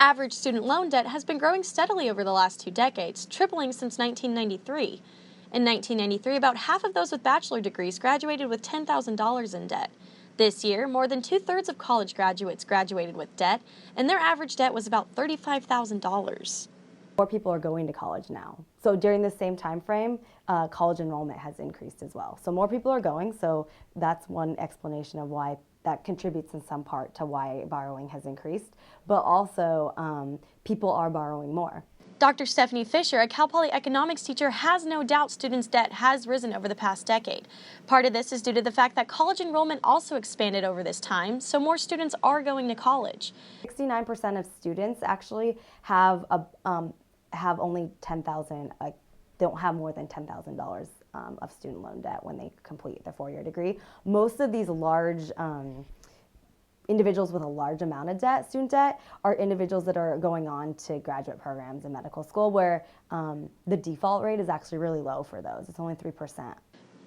Average student loan debt has been growing steadily over the last 2 decades, tripling since 1993. In 1993, about half of those with bachelor degrees graduated with $10,000 in debt. This year, more than two-thirds of college graduates graduated with debt, and their average debt was about $35,000. More people are going to college now. So during the same time frame, college enrollment has increased as well. So more people are going, so that's one explanation of why that contributes in some part to why borrowing has increased. But also, people are borrowing more. Dr. Stephanie Fisher, a Cal Poly economics teacher, has no doubt students' debt has risen over the past decade. Part of this is due to the fact that college enrollment also expanded over this time, so more students are going to college. 69% of students actually have only $10,000, don't have more than $10,000 of student loan debt when they complete their four-year degree. Most of these large individuals with a large amount of debt, student debt, are individuals that are going on to graduate programs in medical school where the default rate is actually really low for those. It's only 3%.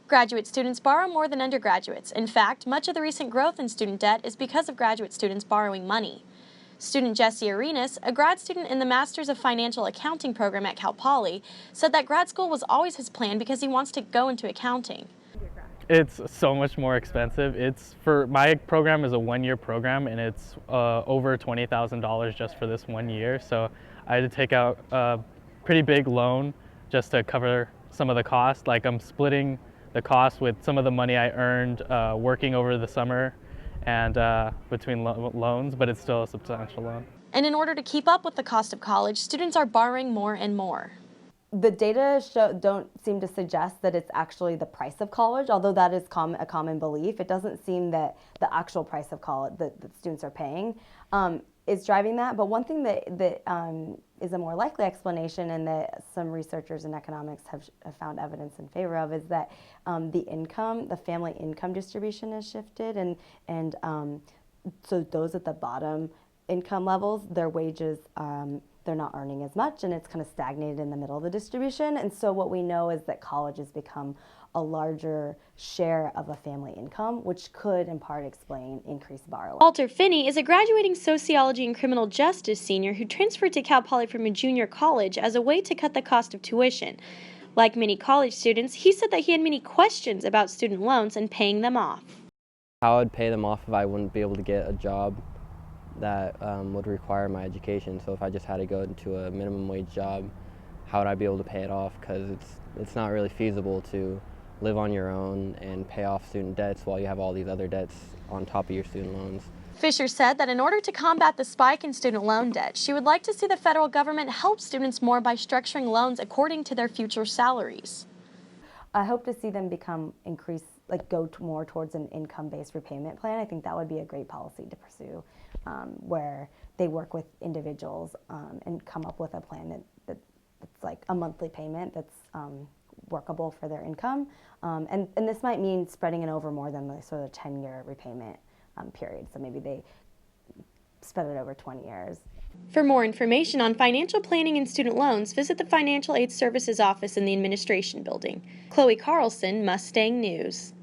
Graduate students borrow more than undergraduates. In fact, much of the recent growth in student debt is because of graduate students borrowing money. Student Jesse Arenas, a grad student in the Masters of Financial Accounting program at Cal Poly, said that grad school was always his plan because he wants to go into accounting. It's so much more expensive. My program is a one-year program, and it's over $20,000 just for this 1 year. So I had to take out a pretty big loan just to cover some of the cost. Like, I'm splitting the cost with some of the money I earned working over the summer and between loans, but it's still a substantial loan. And in order to keep up with the cost of college, students are borrowing more and more. The data don't seem to suggest that it's actually the price of college, although that is a common belief. It doesn't seem that the actual price of college that students are paying is driving that. But one thing that is a more likely explanation, and that some researchers in economics have found evidence in favor of, is that the family income distribution has shifted, and so those at the bottom income levels, their wages, they're not earning as much, and it's kind of stagnated in the middle of the distribution. And so what we know is that college has become a larger share of a family income, which could in part explain increased borrowing. Walter Finney is a graduating sociology and criminal justice senior who transferred to Cal Poly from a junior college as a way to cut the cost of tuition. Like many college students, he said that he had many questions about student loans and paying them off. How I'd pay them off if I wouldn't be able to get a job that would require my education. So if I just had to go into a minimum wage job, how would I be able to pay it off? Because it's not really feasible to live on your own and pay off student debts while you have all these other debts on top of your student loans. Fisher said that in order to combat the spike in student loan debt, she would like to see the federal government help students more by structuring loans according to their future salaries. I hope to see them go more towards an income-based repayment plan. I think that would be a great policy to pursue, where they work with individuals and come up with a plan that's like a monthly payment that's workable for their income. And this might mean spreading it over more than the sort of 10-year repayment period. So maybe they spread it over 20 years. For more information on financial planning and student loans, visit the Financial Aid Services office in the Administration Building. Chloe Carlson, Mustang News.